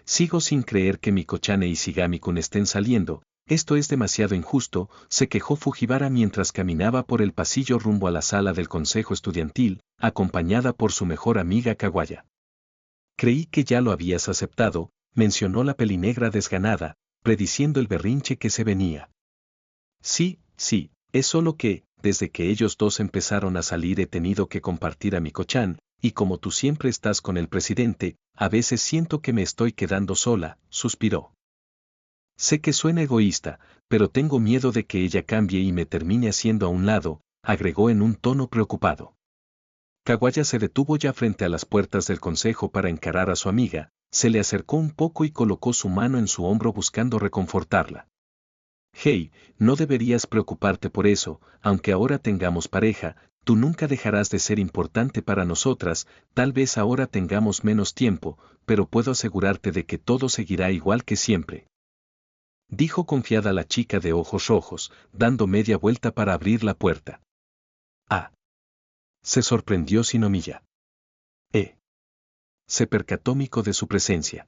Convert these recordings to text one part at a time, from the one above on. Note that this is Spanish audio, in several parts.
Sigo sin creer que Miko-chan e Ishigami-kun estén saliendo. Esto es demasiado injusto, se quejó Fujiwara mientras caminaba por el pasillo rumbo a la sala del consejo estudiantil, acompañada por su mejor amiga Kawaya. Creí que ya lo habías aceptado, mencionó la pelinegra desganada, prediciendo el berrinche que se venía. Sí, es solo que, desde que ellos dos empezaron a salir he tenido que compartir a Miko-chan, y como tú siempre estás con el presidente, a veces siento que me estoy quedando sola, suspiró. Sé que suena egoísta, pero tengo miedo de que ella cambie y me termine haciendo a un lado, agregó en un tono preocupado. Kawaya se detuvo ya frente a las puertas del consejo para encarar a su amiga, se le acercó un poco y colocó su mano en su hombro buscando reconfortarla. Hey, no deberías preocuparte por eso, aunque ahora tengamos pareja, tú nunca dejarás de ser importante para nosotras, tal vez ahora tengamos menos tiempo, pero puedo asegurarte de que todo seguirá igual que siempre. Dijo confiada la chica de ojos rojos, dando media vuelta para abrir la puerta. Se sorprendió Shinomiya. Se percató Miko de su presencia.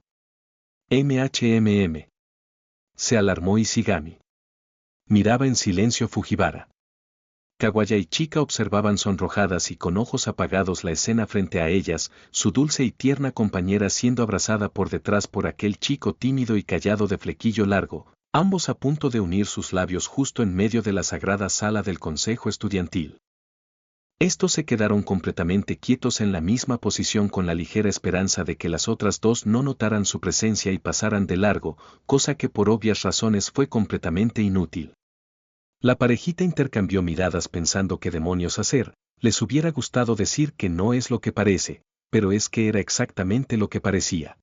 Se alarmó Ishigami. Miraba en silencio Fujiwara. Kawaya y Chika observaban sonrojadas y con ojos apagados la escena frente a ellas, su dulce y tierna compañera siendo abrazada por detrás por aquel chico tímido y callado de flequillo largo, ambos a punto de unir sus labios justo en medio de la sagrada sala del consejo estudiantil. Estos se quedaron completamente quietos en la misma posición con la ligera esperanza de que las otras dos no notaran su presencia y pasaran de largo, cosa que por obvias razones fue completamente inútil. La parejita intercambió miradas pensando qué demonios hacer, les hubiera gustado decir que no es lo que parece, pero es que era exactamente lo que parecía.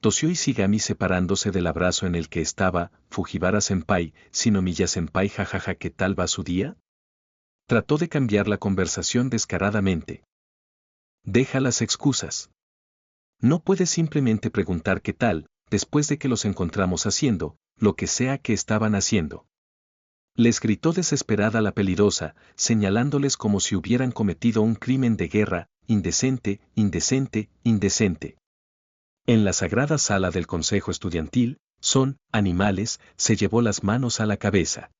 Tosió Ishigami separándose del abrazo en el que estaba, Fujiwara-senpai, Shinomiya-senpai jajaja ¿qué tal va su día? Trató de cambiar la conversación descaradamente. Deja las excusas. No puedes simplemente preguntar qué tal, después de que los encontramos haciendo, lo que sea que estaban haciendo. Les gritó desesperada la peligrosa, señalándoles como si hubieran cometido un crimen de guerra, indecente. En la sagrada sala del consejo estudiantil, son animales, se llevó las manos a la cabeza.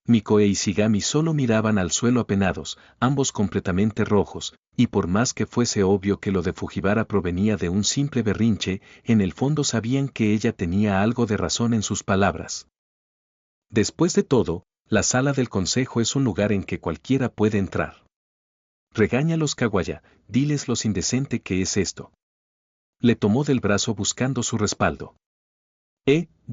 Miko e Ishigami solo miraban al suelo apenados, ambos completamente rojos, y por más que fuese obvio que lo de Fujiwara provenía de un simple berrinche, en el fondo sabían que ella tenía algo de razón en sus palabras. Después de todo, la sala del consejo es un lugar en que cualquiera puede entrar. Regáñalos Kawaya, diles lo indecente que es esto. Le tomó del brazo buscando su respaldo.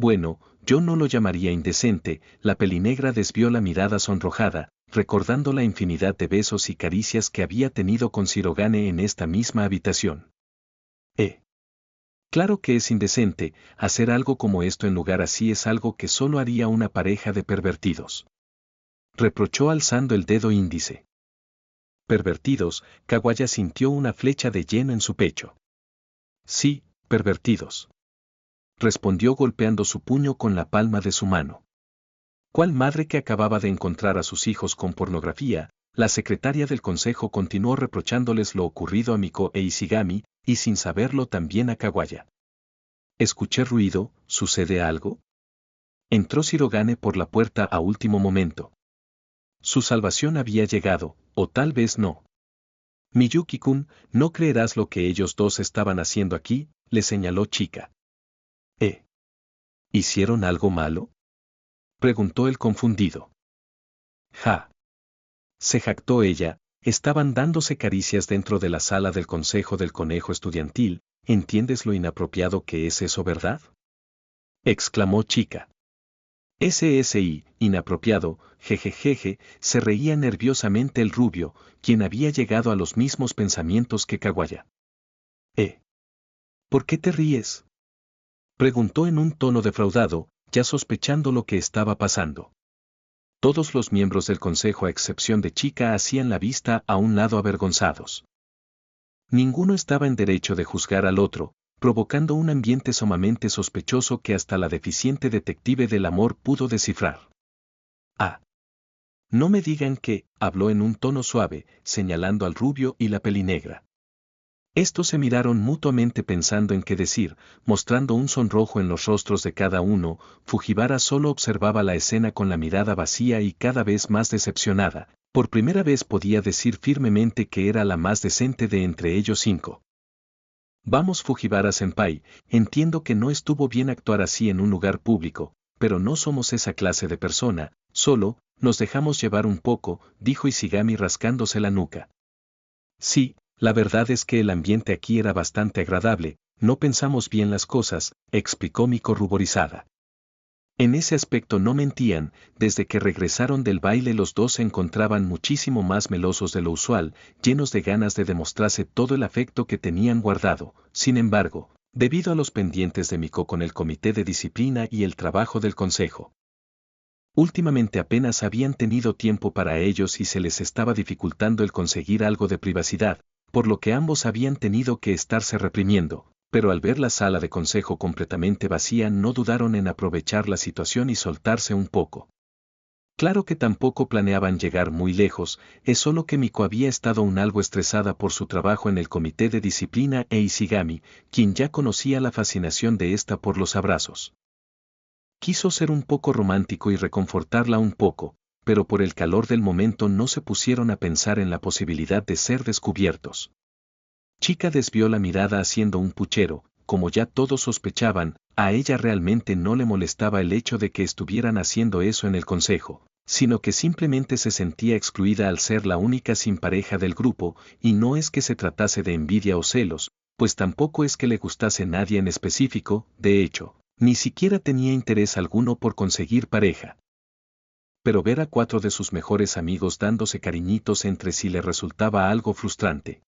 Bueno, yo no lo llamaría indecente, la pelinegra desvió la mirada sonrojada, recordando la infinidad de besos y caricias que había tenido con Shirogane en esta misma habitación. Claro que es indecente, hacer algo como esto en lugar así es algo que solo haría una pareja de pervertidos. Reprochó alzando el dedo índice. Pervertidos, Kawaya sintió una flecha de lleno en su pecho. Sí, pervertidos. Respondió golpeando su puño con la palma de su mano. ¿Cuál madre que acababa de encontrar a sus hijos con pornografía? La secretaria del consejo continuó reprochándoles lo ocurrido a Miko e Ishigami, y sin saberlo también a Kawaya. Escuché ruido, ¿sucede algo? Entró Shirogane por la puerta a último momento. Su salvación había llegado, o tal vez no. Miyuki-kun, no creerás lo que ellos dos estaban haciendo aquí, le señaló Chika. ¿Hicieron algo malo? Preguntó el confundido. Se jactó ella, estaban dándose caricias dentro de la sala del consejo del conejo estudiantil, ¿entiendes lo inapropiado que es eso, verdad? Exclamó Chika. SSI, inapropiado, jejejeje, se reía nerviosamente el rubio, quien había llegado a los mismos pensamientos que Kawaya. ¿Por qué te ríes? Preguntó en un tono defraudado, ya sospechando lo que estaba pasando. Todos los miembros del consejo a excepción de Chika hacían la vista a un lado avergonzados. Ninguno estaba en derecho de juzgar al otro, provocando un ambiente sumamente sospechoso que hasta la deficiente detective del amor pudo descifrar. No me digan que, habló en un tono suave, señalando al rubio y la pelinegra. Estos se miraron mutuamente pensando en qué decir, mostrando un sonrojo en los rostros de cada uno. Fujiwara solo observaba la escena con la mirada vacía y cada vez más decepcionada. Por primera vez podía decir firmemente que era la más decente de entre ellos 5. Vamos, Fujiwara-senpai, entiendo que no estuvo bien actuar así en un lugar público, pero no somos esa clase de persona, solo, nos dejamos llevar un poco, dijo Ishigami rascándose la nuca. Sí, la verdad es que el ambiente aquí era bastante agradable, no pensamos bien las cosas, explicó Miko ruborizada. En ese aspecto no mentían, desde que regresaron del baile los dos se encontraban muchísimo más melosos de lo usual, llenos de ganas de demostrarse todo el afecto que tenían guardado. Sin embargo, debido a los pendientes de Miko con el comité de disciplina y el trabajo del consejo, últimamente apenas habían tenido tiempo para ellos y se les estaba dificultando el conseguir algo de privacidad, por lo que ambos habían tenido que estarse reprimiendo, pero al ver la sala de consejo completamente vacía no dudaron en aprovechar la situación y soltarse un poco. Claro que tampoco planeaban llegar muy lejos, es solo que Miko había estado un algo estresada por su trabajo en el comité de disciplina e Ishigami, quien ya conocía la fascinación de esta por los abrazos. Quiso ser un poco romántico y reconfortarla un poco, pero por el calor del momento no se pusieron a pensar en la posibilidad de ser descubiertos. Chica desvió la mirada haciendo un puchero, como ya todos sospechaban, a ella realmente no le molestaba el hecho de que estuvieran haciendo eso en el consejo, sino que simplemente se sentía excluida al ser la única sin pareja del grupo, y no es que se tratase de envidia o celos, pues tampoco es que le gustase nadie en específico, de hecho, ni siquiera tenía interés alguno por conseguir pareja. Pero ver a 4 de sus mejores amigos dándose cariñitos entre sí le resultaba algo frustrante.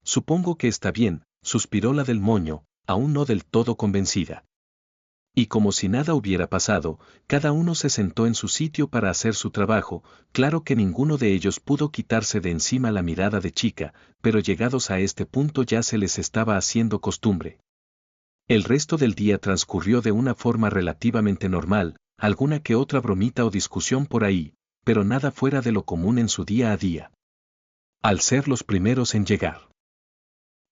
Supongo que está bien, suspiró la del moño, aún no del todo convencida. Y como si nada hubiera pasado, cada uno se sentó en su sitio para hacer su trabajo. Claro que ninguno de ellos pudo quitarse de encima la mirada de Chica, pero llegados a este punto ya se les estaba haciendo costumbre. El resto del día transcurrió de una forma relativamente normal, alguna que otra bromita o discusión por ahí, pero nada fuera de lo común en su día a día. Al ser los primeros en llegar,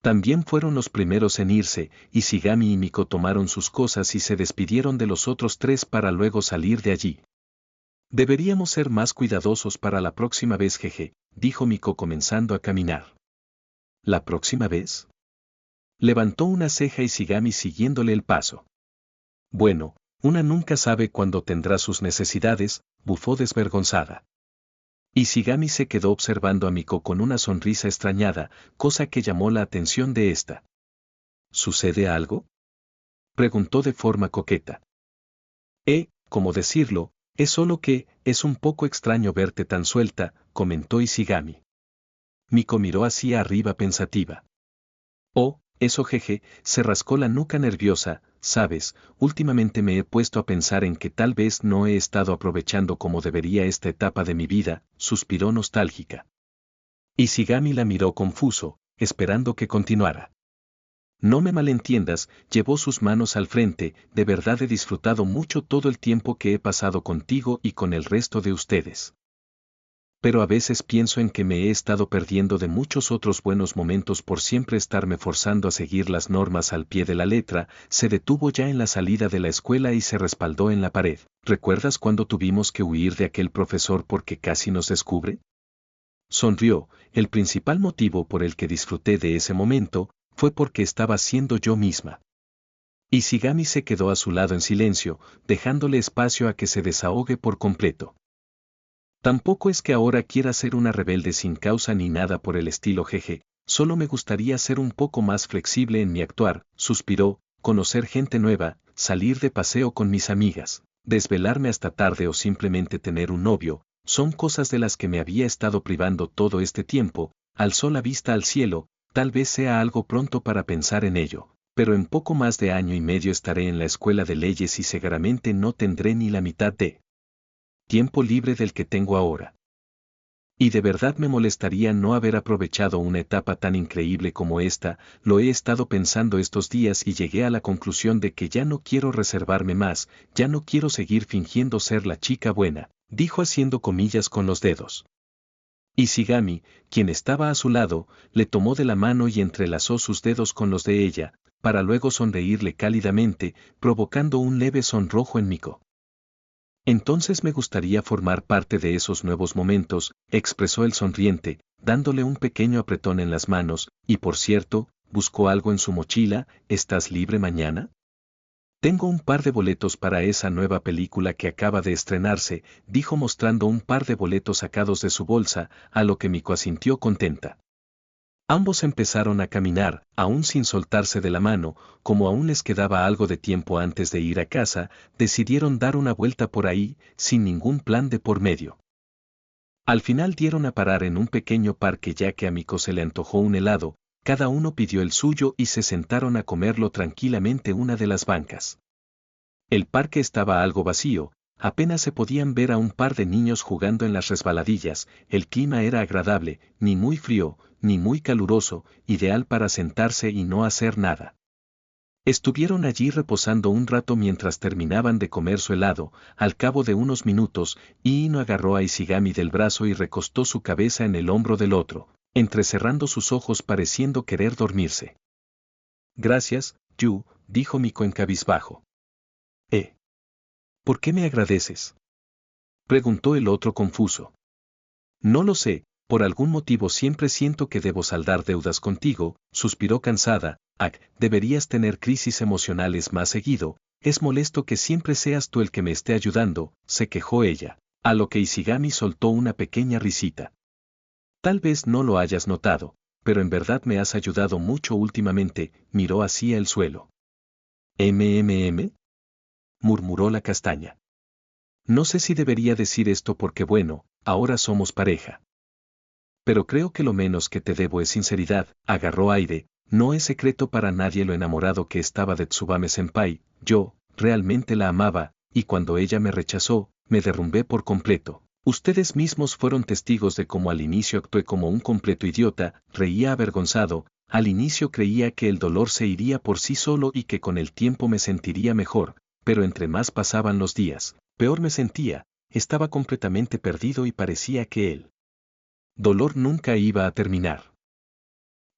también fueron los primeros en irse, y Ishigami y Miko tomaron sus cosas y se despidieron de los otros 3 para luego salir de allí. Deberíamos ser más cuidadosos para la próxima vez, jeje, dijo Miko comenzando a caminar. ¿La próxima vez? Levantó una ceja Ishigami siguiéndole el paso. Bueno, una nunca sabe cuándo tendrá sus necesidades, bufó desvergonzada. Ishigami se quedó observando a Miko con una sonrisa extrañada, cosa que llamó la atención de esta. ¿Sucede algo?, preguntó de forma coqueta. ¿Cómo decirlo? Es solo que, es un poco extraño verte tan suelta, comentó Ishigami. Miko miró hacia arriba pensativa. Oh, eso jeje, se rascó la nuca nerviosa. Sabes, últimamente me he puesto a pensar en que tal vez no he estado aprovechando como debería esta etapa de mi vida, suspiró nostálgica. Ishigami la miró confuso, esperando que continuara. No me malentiendas, llevó sus manos al frente, de verdad he disfrutado mucho todo el tiempo que he pasado contigo y con el resto de ustedes. Pero a veces pienso en que me he estado perdiendo de muchos otros buenos momentos por siempre estarme forzando a seguir las normas al pie de la letra. Se detuvo ya en la salida de la escuela y se respaldó en la pared. ¿Recuerdas cuando tuvimos que huir de aquel profesor porque casi nos descubre? Sonrió. El principal motivo por el que disfruté de ese momento fue porque estaba siendo yo misma. Ishigami se quedó a su lado en silencio, dejándole espacio a que se desahogue por completo. Tampoco es que ahora quiera ser una rebelde sin causa ni nada por el estilo, jeje, solo me gustaría ser un poco más flexible en mi actuar, suspiró, conocer gente nueva, salir de paseo con mis amigas, desvelarme hasta tarde o simplemente tener un novio, son cosas de las que me había estado privando todo este tiempo. Alzó la vista al cielo, tal vez sea algo pronto para pensar en ello, pero en poco más de año y medio estaré en la escuela de leyes y seguramente no tendré ni la mitad de tiempo libre del que tengo ahora. Y de verdad me molestaría no haber aprovechado una etapa tan increíble como esta. Lo he estado pensando estos días y llegué a la conclusión de que ya no quiero reservarme más, ya no quiero seguir fingiendo ser la chica buena, dijo haciendo comillas con los dedos. Ishigami, quien estaba a su lado, le tomó de la mano y entrelazó sus dedos con los de ella, para luego sonreírle cálidamente, provocando un leve sonrojo en Miko. Entonces me gustaría formar parte de esos nuevos momentos, expresó el sonriente, dándole un pequeño apretón en las manos, y por cierto, buscó algo en su mochila. ¿Estás libre mañana? Tengo un par de boletos para esa nueva película que acaba de estrenarse, dijo mostrando un par de boletos sacados de su bolsa, a lo que Miko asintió contenta. Ambos empezaron a caminar, aún sin soltarse de la mano. Como aún les quedaba algo de tiempo antes de ir a casa, decidieron dar una vuelta por ahí, sin ningún plan de por medio. Al final dieron a parar en un pequeño parque ya que a Miko se le antojó un helado, cada uno pidió el suyo y se sentaron a comerlo tranquilamente en una de las bancas. El parque estaba algo vacío, apenas se podían ver a un par de niños jugando en las resbaladillas. El clima era agradable, ni muy frío, ni muy caluroso, ideal para sentarse y no hacer nada. Estuvieron allí reposando un rato mientras terminaban de comer su helado. Al cabo de unos minutos, Iino agarró a Ishigami del brazo y recostó su cabeza en el hombro del otro, entrecerrando sus ojos pareciendo querer dormirse. Gracias, Yu, dijo Miko en cabizbajo. ¿Por qué me agradeces? Preguntó el otro confuso. No lo sé, por algún motivo siempre siento que debo saldar deudas contigo, suspiró cansada. Deberías tener crisis emocionales más seguido, es molesto que siempre seas tú el que me esté ayudando, se quejó ella, a lo que Ishigami soltó una pequeña risita. Tal vez no lo hayas notado, pero en verdad me has ayudado mucho últimamente, miró hacia el suelo. Murmuró la castaña. No sé si debería decir esto porque bueno, ahora somos pareja. Pero creo que lo menos que te debo es sinceridad, agarró aire. No es secreto para nadie lo enamorado que estaba de Tsubame-senpai. Yo, realmente la amaba, y cuando ella me rechazó, me derrumbé por completo. Ustedes mismos fueron testigos de cómo al inicio actué como un completo idiota, reía avergonzado. Al inicio creía que el dolor se iría por sí solo y que con el tiempo me sentiría mejor, pero entre más pasaban los días, peor me sentía. Estaba completamente perdido y parecía que el dolor nunca iba a terminar.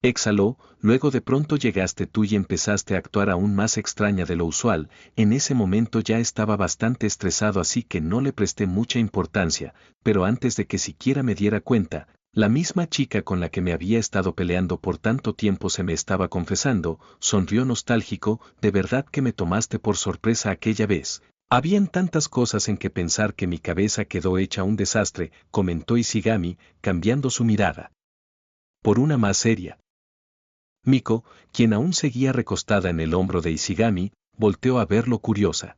Exhaló. Luego de pronto llegaste tú y empezaste a actuar aún más extraña de lo usual. En ese momento ya estaba bastante estresado, así que no le presté mucha importancia, pero antes de que siquiera me diera cuenta, la misma chica con la que me había estado peleando por tanto tiempo se me estaba confesando. Sonrió nostálgico. De verdad que me tomaste por sorpresa aquella vez. Habían tantas cosas en que pensar que mi cabeza quedó hecha un desastre, comentó Ishigami, cambiando su mirada por una más seria. Miko, quien aún seguía recostada en el hombro de Ishigami, volteó a verlo curiosa.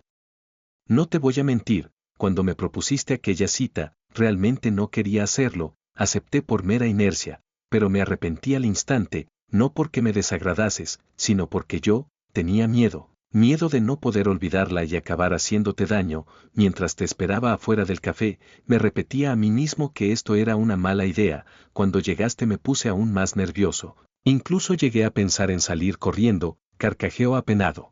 No te voy a mentir, cuando me propusiste aquella cita, realmente no quería hacerlo, acepté por mera inercia, pero me arrepentí al instante, no porque me desagradases, sino porque yo tenía miedo de no poder olvidarla y acabar haciéndote daño. Mientras te esperaba afuera del café, me repetía a mí mismo que esto era una mala idea. Cuando llegaste me puse aún más nervioso. Incluso llegué a pensar en salir corriendo, carcajeó apenado.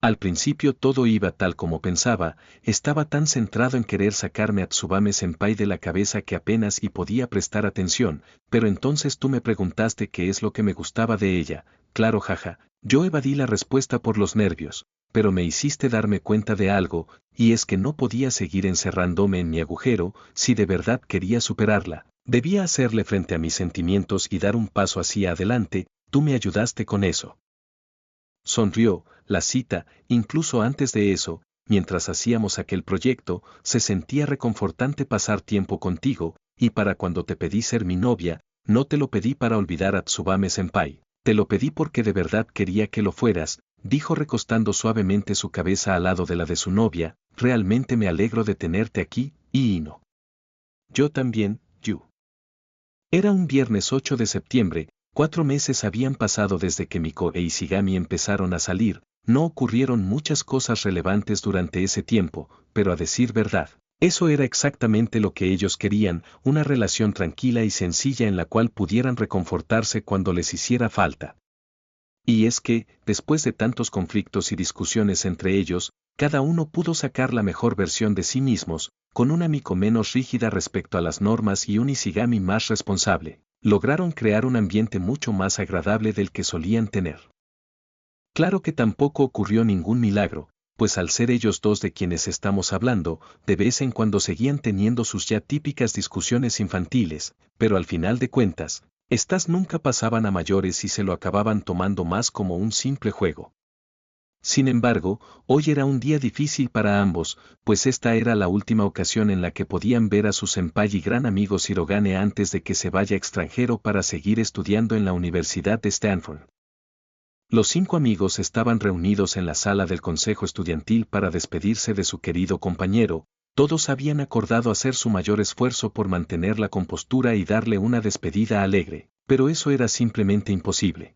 Al principio todo iba tal como pensaba, estaba tan centrado en querer sacarme a Tsubame-senpai de la cabeza que apenas y podía prestar atención, pero entonces tú me preguntaste qué es lo que me gustaba de ella. Claro, jaja, yo evadí la respuesta por los nervios, pero me hiciste darme cuenta de algo, y es que no podía seguir encerrándome en mi agujero. Si de verdad quería superarla, debía hacerle frente a mis sentimientos y dar un paso hacia adelante. Tú me ayudaste con eso. Sonrió. La cita, incluso antes de eso, mientras hacíamos aquel proyecto, se sentía reconfortante pasar tiempo contigo, y para cuando te pedí ser mi novia, no te lo pedí para olvidar a Tsubame-senpai, te lo pedí porque de verdad quería que lo fueras, dijo recostando suavemente su cabeza al lado de la de su novia. Realmente me alegro de tenerte aquí, Iino. Yo también, Yu. Era un viernes 8 de septiembre, 4 meses habían pasado desde que Miko e Ishigami empezaron a salir. No ocurrieron muchas cosas relevantes durante ese tiempo, pero a decir verdad, eso era exactamente lo que ellos querían, una relación tranquila y sencilla en la cual pudieran reconfortarse cuando les hiciera falta. Y es que, después de tantos conflictos y discusiones entre ellos, Cada uno pudo sacar la mejor versión de sí mismos, con una Miko menos rígida respecto a las normas y un Ishigami más responsable. Lograron crear un ambiente mucho más agradable del que solían tener. Claro que tampoco ocurrió ningún milagro, pues al ser ellos dos de quienes estamos hablando, de vez en cuando seguían teniendo sus ya típicas discusiones infantiles, pero al final de cuentas, estas nunca pasaban a mayores y se lo acababan tomando más como un simple juego. Sin embargo, hoy era un día difícil para ambos, pues esta era la última ocasión en la que podían ver a su senpai y gran amigo Shirogane antes de que se vaya extranjero para seguir estudiando en la Universidad de Stanford. Los 5 amigos estaban reunidos en la sala del consejo estudiantil para despedirse de su querido compañero. Todos habían acordado hacer su mayor esfuerzo por mantener la compostura y darle una despedida alegre, pero eso era simplemente imposible.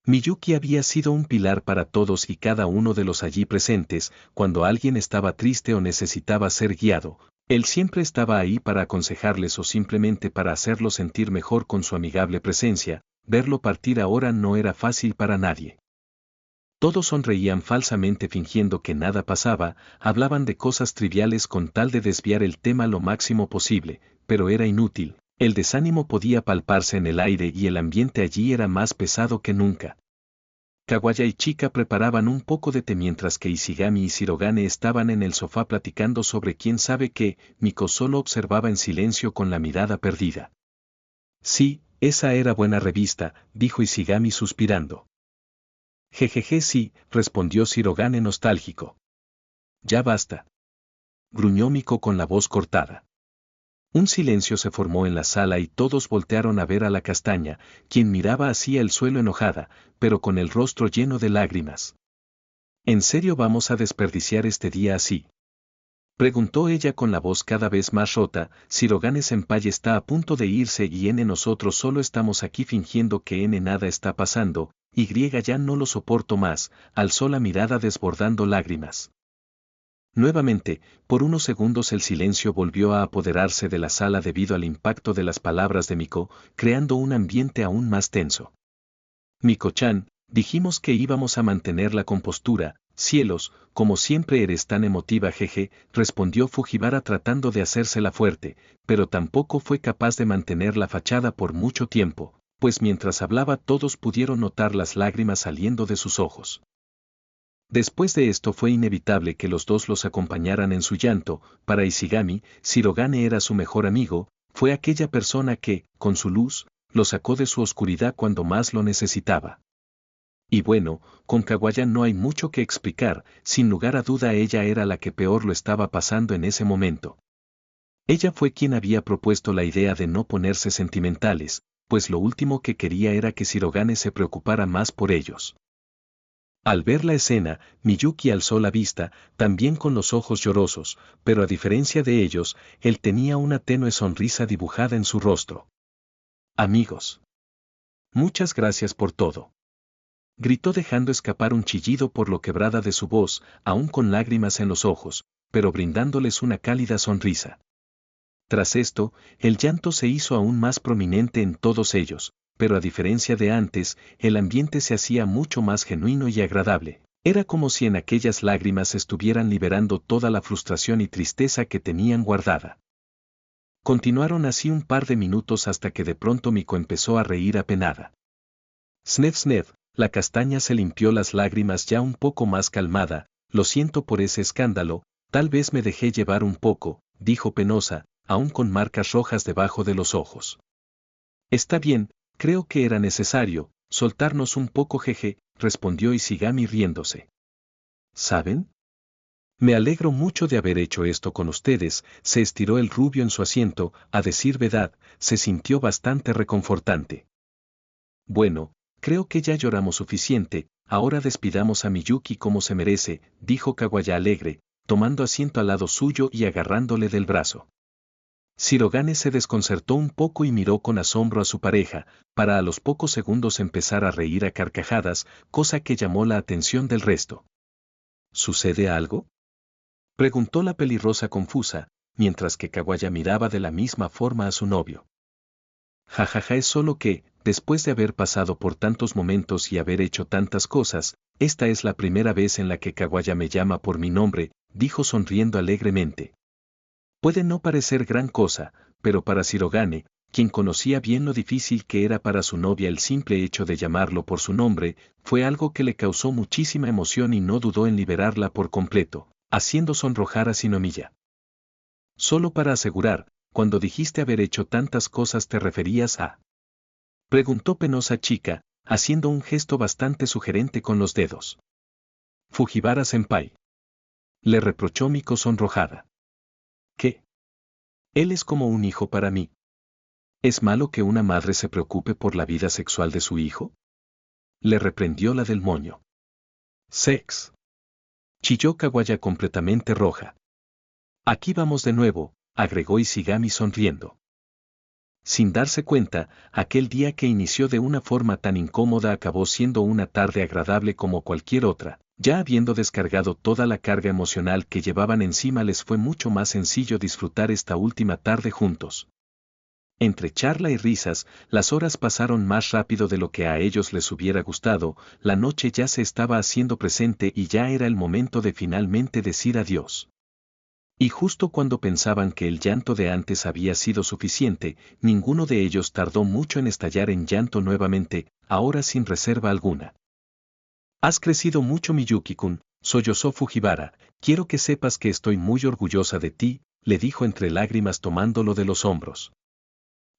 Miyuki había sido un pilar para todos y cada uno de los allí presentes. Cuando alguien estaba triste o necesitaba ser guiado, él siempre estaba ahí para aconsejarles o simplemente para hacerlo sentir mejor con su amigable presencia. Verlo partir ahora no era fácil para nadie. Todos sonreían falsamente fingiendo que nada pasaba, hablaban de cosas triviales con tal de desviar el tema lo máximo posible, pero era inútil. El desánimo podía palparse en el aire y el ambiente allí era más pesado que nunca. Kawaya y Chika preparaban un poco de té mientras que Ishigami y Shirogane estaban en el sofá platicando sobre quién sabe qué. Miko solo observaba en silencio con la mirada perdida. Sí, esa era buena revista, dijo Ishigami suspirando. Jejeje sí, respondió Shirogane nostálgico. Ya basta. Gruñó Miko con la voz cortada. Un silencio se formó en la sala y todos voltearon a ver a la castaña, quien miraba hacia el suelo enojada, pero con el rostro lleno de lágrimas. ¿En serio vamos a desperdiciar este día así?, preguntó ella con la voz cada vez más rota. Shirogane-senpai está a punto de irse y nosotros solo estamos aquí fingiendo que nada está pasando. Ya no lo soporto más, alzó la mirada desbordando lágrimas. Nuevamente, por unos segundos el silencio volvió a apoderarse de la sala debido al impacto de las palabras de Miko, creando un ambiente aún más tenso. Miko-chan, dijimos que íbamos a mantener la compostura. Cielos, como siempre eres tan emotiva, jeje, respondió Fujiwara tratando de hacérsela fuerte, pero tampoco fue capaz de mantener la fachada por mucho tiempo, pues mientras hablaba todos pudieron notar las lágrimas saliendo de sus ojos. Después de esto fue inevitable que los dos los acompañaran en su llanto. Para Ishigami, Shirogane era su mejor amigo, fue aquella persona que, con su luz, lo sacó de su oscuridad cuando más lo necesitaba. Y bueno, con Kawaya no hay mucho que explicar, sin lugar a duda ella era la que peor lo estaba pasando en ese momento. Ella fue quien había propuesto la idea de no ponerse sentimentales, pues lo último que quería era que Shirogane se preocupara más por ellos. Al ver la escena, Miyuki alzó la vista, también con los ojos llorosos, pero a diferencia de ellos, él tenía una tenue sonrisa dibujada en su rostro. Amigos. Muchas gracias por todo. Gritó dejando escapar un chillido por lo quebrada de su voz, aún con lágrimas en los ojos, pero brindándoles una cálida sonrisa. Tras esto, el llanto se hizo aún más prominente en todos ellos, pero a diferencia de antes, el ambiente se hacía mucho más genuino y agradable. Era como si en aquellas lágrimas estuvieran liberando toda la frustración y tristeza que tenían guardada. Continuaron así un par de minutos hasta que de pronto Miko empezó a reír apenada. Snef snef, la castaña se limpió las lágrimas ya un poco más calmada. Lo siento por ese escándalo, tal vez me dejé llevar un poco, dijo penosa, aún con marcas rojas debajo de los ojos. Está bien, creo que era necesario, soltarnos un poco, jeje, respondió Ishigami riéndose. ¿Saben? Me alegro mucho de haber hecho esto con ustedes. Se estiró el rubio en su asiento, a decir verdad, se sintió bastante reconfortante. Bueno, creo que ya lloramos suficiente, ahora despidamos a Miyuki como se merece, dijo Kawaya alegre, tomando asiento al lado suyo y agarrándole del brazo. Shirogane se desconcertó un poco y miró con asombro a su pareja, para a los pocos segundos empezar a reír a carcajadas, cosa que llamó la atención del resto. ¿Sucede algo?, preguntó la pelirrosa confusa, mientras que Kawaya miraba de la misma forma a su novio. Jajaja, es solo que, después de haber pasado por tantos momentos y haber hecho tantas cosas, esta es la primera vez en la que Kawaya me llama por mi nombre, dijo sonriendo alegremente. Puede no parecer gran cosa, pero para Shirogane, quien conocía bien lo difícil que era para su novia el simple hecho de llamarlo por su nombre, fue algo que le causó muchísima emoción y no dudó en liberarla por completo, haciendo sonrojar a Shinomiya. Solo para asegurar, cuando dijiste haber hecho tantas cosas te referías a... Preguntó penosa chica, haciendo un gesto bastante sugerente con los dedos. Fujiwara-senpai. Le reprochó Miko sonrojada. ¿Qué? Él es como un hijo para mí. ¿Es malo que una madre se preocupe por la vida sexual de su hijo? Le reprendió la del moño. Sex. Chilló Kawaya completamente roja. Aquí vamos de nuevo, agregó Ishigami sonriendo. Sin darse cuenta, aquel día que inició de una forma tan incómoda acabó siendo una tarde agradable como cualquier otra. Ya habiendo descargado toda la carga emocional que llevaban encima les fue mucho más sencillo disfrutar esta última tarde juntos. Entre charla y risas, las horas pasaron más rápido de lo que a ellos les hubiera gustado, la noche ya se estaba haciendo presente y ya era el momento de finalmente decir adiós. Y justo cuando pensaban que el llanto de antes había sido suficiente, ninguno de ellos tardó mucho en estallar en llanto nuevamente, ahora sin reserva alguna. Has crecido mucho Miyuki-kun, sollozó Fujiwara, quiero que sepas que estoy muy orgullosa de ti, le dijo entre lágrimas tomándolo de los hombros.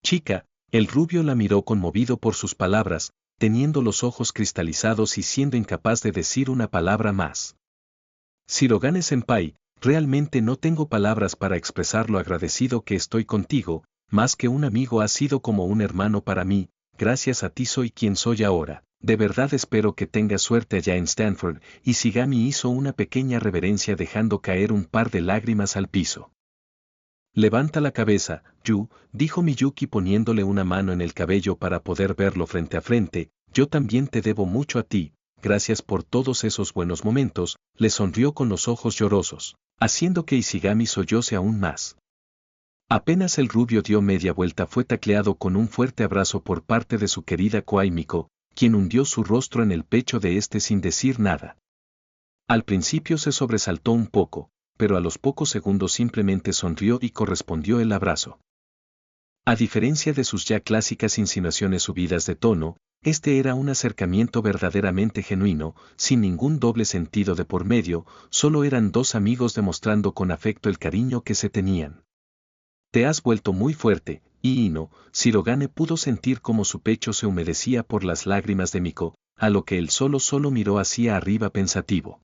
Chica, el rubio la miró conmovido por sus palabras, teniendo los ojos cristalizados y siendo incapaz de decir una palabra más. Shirogane-senpai, realmente no tengo palabras para expresar lo agradecido que estoy contigo, más que un amigo has sido como un hermano para mí, gracias a ti soy quien soy ahora. De verdad espero que tengas suerte allá en Stanford, y Ishigami hizo una pequeña reverencia dejando caer un par de lágrimas al piso. Levanta la cabeza, Yu, dijo Miyuki poniéndole una mano en el cabello para poder verlo frente a frente, yo también te debo mucho a ti, gracias por todos esos buenos momentos, le sonrió con los ojos llorosos, haciendo que Ishigami solloce aún más. Apenas el rubio dio media vuelta fue tacleado con un fuerte abrazo por parte de su querida Koai Miko, quien hundió su rostro en el pecho de este sin decir nada. Al principio se sobresaltó un poco, pero a los pocos segundos simplemente sonrió y correspondió el abrazo. A diferencia de sus ya clásicas insinuaciones subidas de tono, este era un acercamiento verdaderamente genuino, sin ningún doble sentido de por medio, solo eran dos amigos demostrando con afecto el cariño que se tenían. Te has vuelto muy fuerte, Iino, Shirogane pudo sentir cómo su pecho se humedecía por las lágrimas de Miko, a lo que él solo miró hacia arriba pensativo.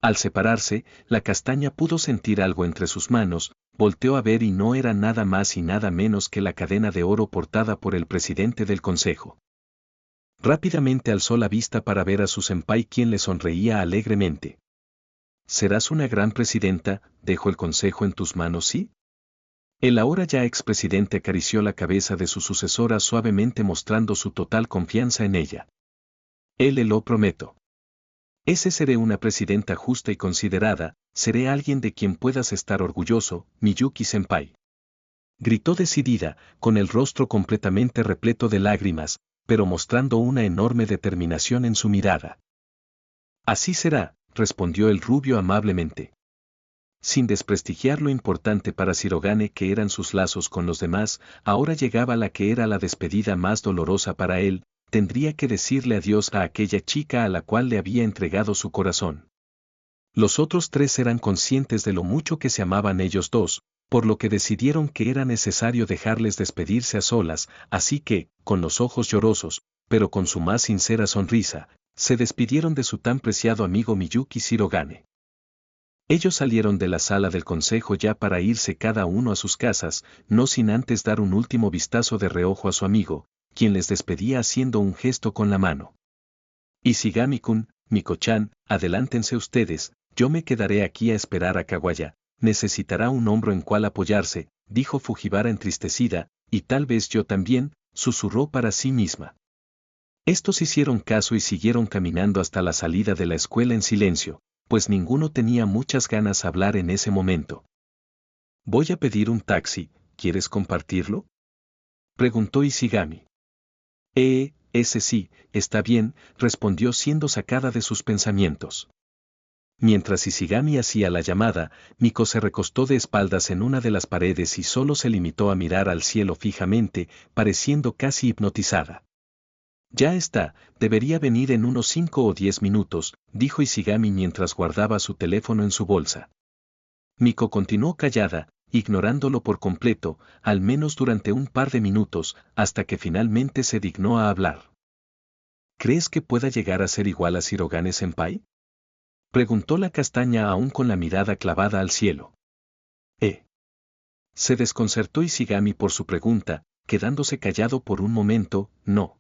Al separarse, la castaña pudo sentir algo entre sus manos, volteó a ver y no era nada más y nada menos que la cadena de oro portada por el presidente del consejo. Rápidamente alzó la vista para ver a su senpai quien le sonreía alegremente. Serás una gran presidenta, dejo el consejo en tus manos, ¿sí? El ahora ya expresidente acarició la cabeza de su sucesora suavemente mostrando su total confianza en ella. Él lo prometo. Ese seré una presidenta justa y considerada, seré alguien de quien puedas estar orgulloso, Miyuki-senpai. Gritó decidida, con el rostro completamente repleto de lágrimas, pero mostrando una enorme determinación en su mirada. Así será, respondió el rubio amablemente. Sin desprestigiar lo importante para Shirogane que eran sus lazos con los demás, ahora llegaba la que era la despedida más dolorosa para él, tendría que decirle adiós a aquella chica a la cual le había entregado su corazón. Los otros tres eran conscientes de lo mucho que se amaban ellos dos, por lo que decidieron que era necesario dejarles despedirse a solas, así que, con los ojos llorosos, pero con su más sincera sonrisa, se despidieron de su tan preciado amigo Miyuki Shirogane. Ellos salieron de la sala del consejo ya para irse cada uno a sus casas, no sin antes dar un último vistazo de reojo a su amigo, quien les despedía haciendo un gesto con la mano. Ishigami-kun, Miko-chan, adelántense ustedes, yo me quedaré aquí a esperar a Kawaya, necesitará un hombro en cual apoyarse, dijo Fujiwara entristecida, y tal vez yo también, susurró para sí misma. Estos hicieron caso y siguieron caminando hasta la salida de la escuela en silencio, pues ninguno tenía muchas ganas de hablar en ese momento. Voy a pedir un taxi, ¿quieres compartirlo? Preguntó Ishigami. Ese sí, está bien, respondió siendo sacada de sus pensamientos. Mientras Ishigami hacía la llamada, Miko se recostó de espaldas en una de las paredes y solo se limitó a mirar al cielo fijamente, pareciendo casi hipnotizada. Ya está, debería venir en unos 5 o 10 minutos, dijo Ishigami mientras guardaba su teléfono en su bolsa. Miko continuó callada, ignorándolo por completo, al menos durante un par de minutos, hasta que finalmente se dignó a hablar. ¿Crees que pueda llegar a ser igual a Shirogane-senpai? Preguntó la castaña aún con la mirada clavada al cielo. Se desconcertó Ishigami por su pregunta, quedándose callado por un momento. No.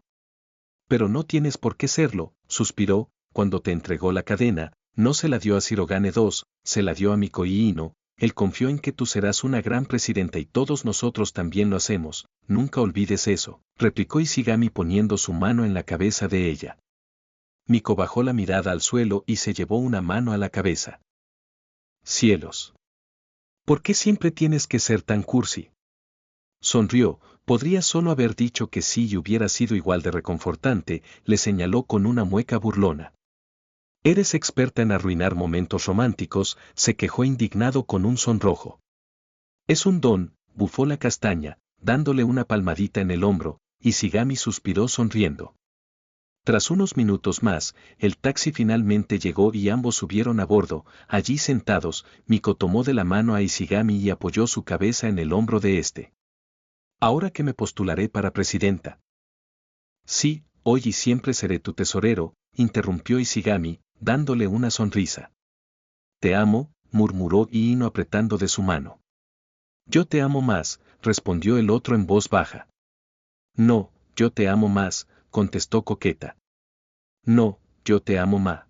Pero no tienes por qué serlo, suspiró. Cuando te entregó la cadena, no se la dio a Shirogane II, se la dio a Miko Iino. Él confió en que tú serás una gran presidenta y todos nosotros también lo hacemos, nunca olvides eso, replicó Ishigami poniendo su mano en la cabeza de ella. Miko bajó la mirada al suelo y se llevó una mano a la cabeza. Cielos. ¿Por qué siempre tienes que ser tan cursi? Sonrió, podría solo haber dicho que sí y hubiera sido igual de reconfortante, le señaló con una mueca burlona. Eres experta en arruinar momentos románticos, se quejó indignado con un sonrojo. Es un don, bufó la castaña, dándole una palmadita en el hombro, y Ishigami suspiró sonriendo. Tras unos minutos más, el taxi finalmente llegó y ambos subieron a bordo. Allí sentados, Miko tomó de la mano a Ishigami y apoyó su cabeza en el hombro de este. Ahora que me postularé para presidenta. Sí, hoy y siempre seré tu tesorero, interrumpió Ishigami, dándole una sonrisa. Te amo, murmuró Iino apretando de su mano. Yo te amo más, respondió el otro en voz baja. No, yo te amo más, contestó coqueta. No, yo te amo más.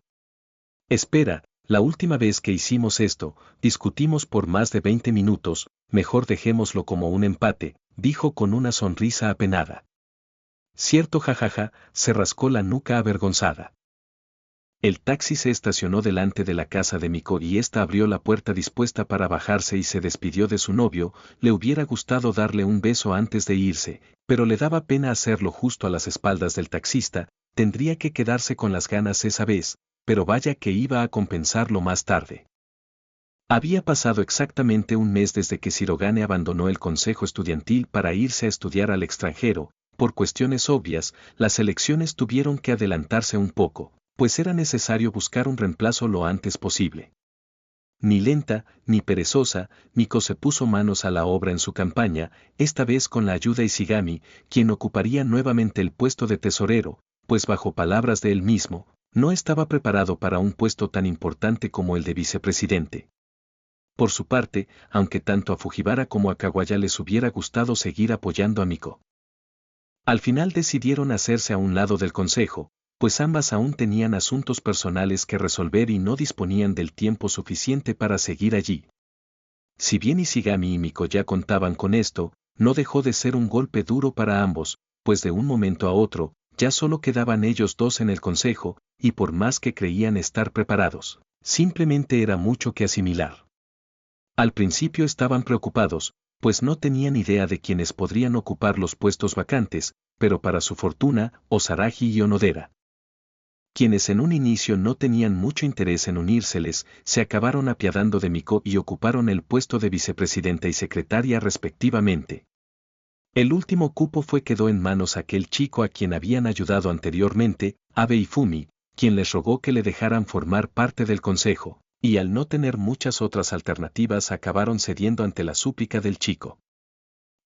Espera, la última vez que hicimos esto, discutimos por más de 20 minutos, mejor dejémoslo como un empate, dijo con una sonrisa apenada. Cierto, jajaja, se rascó la nuca avergonzada. El taxi se estacionó delante de la casa de Miko y ésta abrió la puerta dispuesta para bajarse y se despidió de su novio. Le hubiera gustado darle un beso antes de irse, pero le daba pena hacerlo justo a las espaldas del taxista. Tendría que quedarse con las ganas esa vez, pero vaya que iba a compensarlo más tarde. Había pasado exactamente un mes desde que Shirogane abandonó el consejo estudiantil para irse a estudiar al extranjero. Por cuestiones obvias, las elecciones tuvieron que adelantarse un poco, pues era necesario buscar un reemplazo lo antes posible. Ni lenta, ni perezosa, Miko se puso manos a la obra en su campaña, esta vez con la ayuda de Ishigami, quien ocuparía nuevamente el puesto de tesorero, pues bajo palabras de él mismo, no estaba preparado para un puesto tan importante como el de vicepresidente. Por su parte, aunque tanto a Fujiwara como a Kawaya les hubiera gustado seguir apoyando a Miko. Al final decidieron hacerse a un lado del consejo, pues ambas aún tenían asuntos personales que resolver y no disponían del tiempo suficiente para seguir allí. Si bien Ishigami y Miko ya contaban con esto, no dejó de ser un golpe duro para ambos, pues de un momento a otro, ya solo quedaban ellos dos en el consejo, y por más que creían estar preparados, simplemente era mucho que asimilar. Al principio estaban preocupados, pues no tenían idea de quiénes podrían ocupar los puestos vacantes, pero para su fortuna, Osaragi y Onodera, quienes en un inicio no tenían mucho interés en unírseles, se acabaron apiadando de Miko y ocuparon el puesto de vicepresidenta y secretaria respectivamente. El último cupo quedó en manos aquel chico a quien habían ayudado anteriormente, Abe Ifumi, quien les rogó que le dejaran formar parte del consejo, y al no tener muchas otras alternativas acabaron cediendo ante la súplica del chico.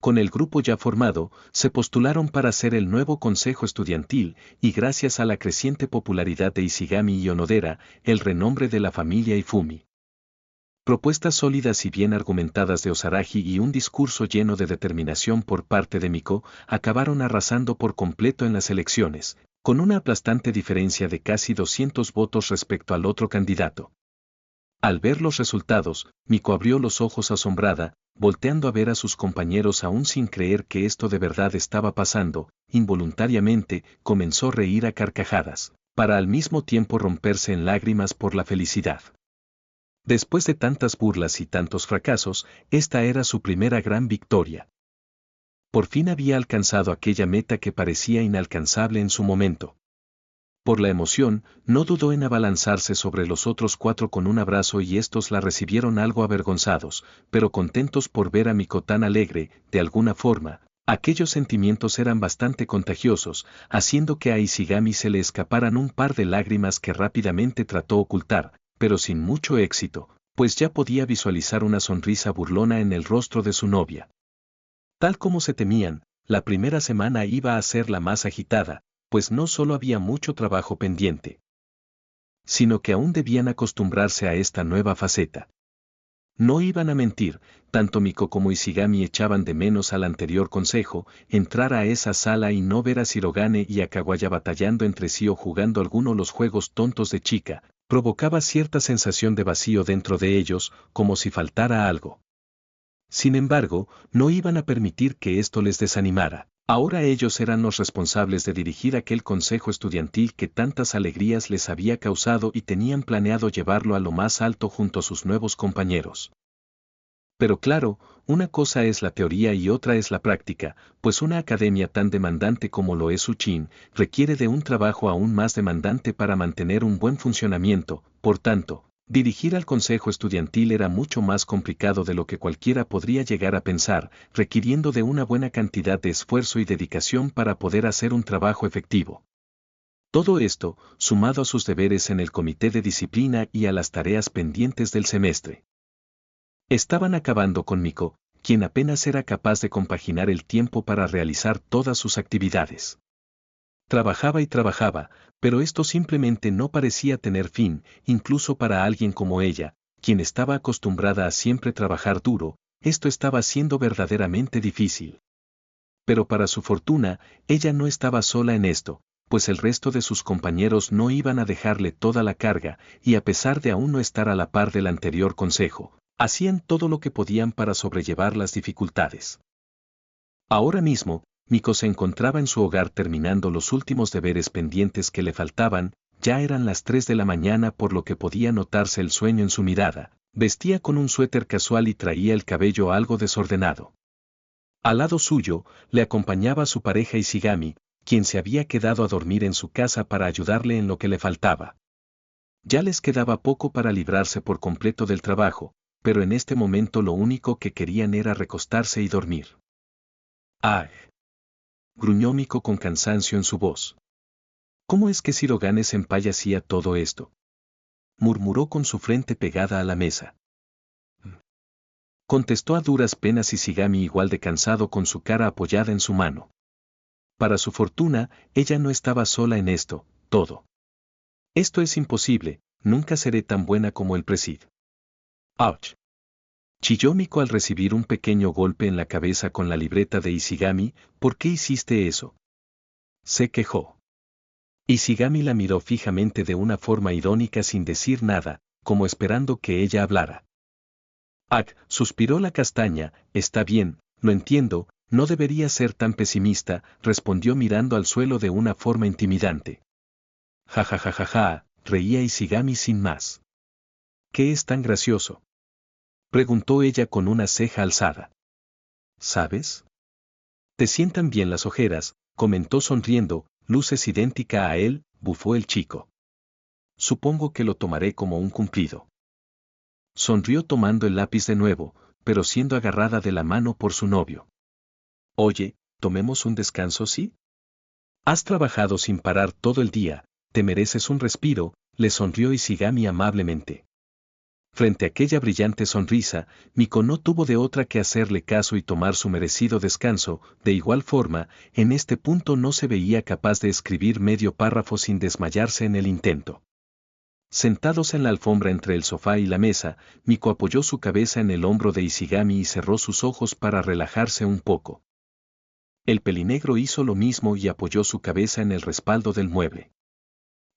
Con el grupo ya formado, se postularon para ser el nuevo consejo estudiantil, y gracias a la creciente popularidad de Ishigami y Onodera, el renombre de la familia Ifumi. Propuestas sólidas y bien argumentadas de Osaragi y un discurso lleno de determinación por parte de Miko, acabaron arrasando por completo en las elecciones, con una aplastante diferencia de casi 200 votos respecto al otro candidato. Al ver los resultados, Miko abrió los ojos asombrada, volteando a ver a sus compañeros aún sin creer que esto de verdad estaba pasando. Involuntariamente, comenzó a reír a carcajadas, para al mismo tiempo romperse en lágrimas por la felicidad. Después de tantas burlas y tantos fracasos, esta era su primera gran victoria. Por fin había alcanzado aquella meta que parecía inalcanzable en su momento. Por la emoción, no dudó en abalanzarse sobre los otros 4 con un abrazo y estos la recibieron algo avergonzados, pero contentos por ver a Miko tan alegre. De alguna forma, aquellos sentimientos eran bastante contagiosos, haciendo que a Ishigami se le escaparan un par de lágrimas que rápidamente trató ocultar, pero sin mucho éxito, pues ya podía visualizar una sonrisa burlona en el rostro de su novia. Tal como se temían, la primera semana iba a ser la más agitada, pues no solo había mucho trabajo pendiente, sino que aún debían acostumbrarse a esta nueva faceta. No iban a mentir, tanto Miko como Ishigami echaban de menos al anterior consejo, entrar a esa sala y no ver a Shirogane y a Kawaya batallando entre sí o jugando alguno los juegos tontos de chica, provocaba cierta sensación de vacío dentro de ellos, como si faltara algo. Sin embargo, no iban a permitir que esto les desanimara. Ahora ellos eran los responsables de dirigir aquel consejo estudiantil que tantas alegrías les había causado y tenían planeado llevarlo a lo más alto junto a sus nuevos compañeros. Pero claro, una cosa es la teoría y otra es la práctica, pues una academia tan demandante como lo es Uchin requiere de un trabajo aún más demandante para mantener un buen funcionamiento. Por tanto, dirigir al consejo estudiantil era mucho más complicado de lo que cualquiera podría llegar a pensar, requiriendo de una buena cantidad de esfuerzo y dedicación para poder hacer un trabajo efectivo. Todo esto, sumado a sus deberes en el comité de disciplina y a las tareas pendientes del semestre. Estaban acabando con Miko, quien apenas era capaz de compaginar el tiempo para realizar todas sus actividades. Trabajaba y trabajaba, pero esto simplemente no parecía tener fin, incluso para alguien como ella, quien estaba acostumbrada a siempre trabajar duro, esto estaba siendo verdaderamente difícil. Pero para su fortuna, ella no estaba sola en esto, pues el resto de sus compañeros no iban a dejarle toda la carga, y a pesar de aún no estar a la par del anterior consejo, hacían todo lo que podían para sobrellevar las dificultades. Ahora mismo, Miko se encontraba en su hogar terminando los últimos deberes pendientes que le faltaban, ya eran las 3 de la mañana por lo que podía notarse el sueño en su mirada, vestía con un suéter casual y traía el cabello algo desordenado. Al lado suyo, le acompañaba su pareja Ishigami, quien se había quedado a dormir en su casa para ayudarle en lo que le faltaba. Ya les quedaba poco para librarse por completo del trabajo, pero en este momento lo único que querían era recostarse y dormir. ¡Ah! Gruñó Miko con cansancio en su voz. ¿Cómo es que Shirogane Senpai hacía todo esto? Murmuró con su frente pegada a la mesa. Contestó a duras penas Ishigami igual de cansado con su cara apoyada en su mano. Para su fortuna, ella no estaba sola en esto, todo. Esto es imposible, nunca seré tan buena como el Presid. ¡Auch! Chilló Miko al recibir un pequeño golpe en la cabeza con la libreta de Ishigami. ¿Por qué hiciste eso? Se quejó. Ishigami la miró fijamente de una forma irónica sin decir nada, como esperando que ella hablara. Suspiró la castaña, está bien, lo entiendo, no debería ser tan pesimista, respondió mirando al suelo de una forma intimidante. Ja, reía Ishigami sin más. ¿Qué es tan gracioso? Preguntó ella con una ceja alzada. ¿Sabes? Te sientan bien las ojeras, comentó sonriendo, luces idéntica a él, bufó el chico. Supongo que lo tomaré como un cumplido. Sonrió tomando el lápiz de nuevo, pero siendo agarrada de la mano por su novio. Oye, tomemos un descanso, ¿sí? Has trabajado sin parar todo el día, te mereces un respiro, le sonrió Ishigami amablemente. Frente a aquella brillante sonrisa, Miko no tuvo de otra que hacerle caso y tomar su merecido descanso. De igual forma, en este punto no se veía capaz de escribir medio párrafo sin desmayarse en el intento. Sentados en la alfombra entre el sofá y la mesa, Miko apoyó su cabeza en el hombro de Ishigami y cerró sus ojos para relajarse un poco. El pelinegro hizo lo mismo y apoyó su cabeza en el respaldo del mueble.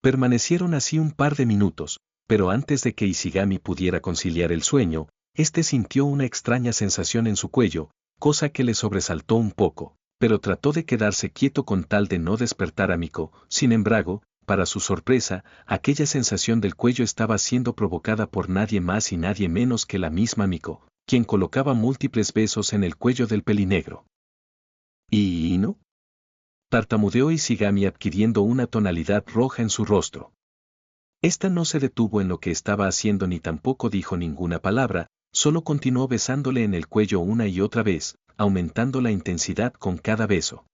Permanecieron así un par de minutos, pero antes de que Ishigami pudiera conciliar el sueño, este sintió una extraña sensación en su cuello, cosa que le sobresaltó un poco, pero trató de quedarse quieto con tal de no despertar a Miko. Sin embargo, para su sorpresa, aquella sensación del cuello estaba siendo provocada por nadie más y nadie menos que la misma Miko, quien colocaba múltiples besos en el cuello del pelinegro. ¿Y no? Tartamudeó Ishigami adquiriendo una tonalidad roja en su rostro. Esta no se detuvo en lo que estaba haciendo ni tampoco dijo ninguna palabra, solo continuó besándole en el cuello una y otra vez, aumentando la intensidad con cada beso.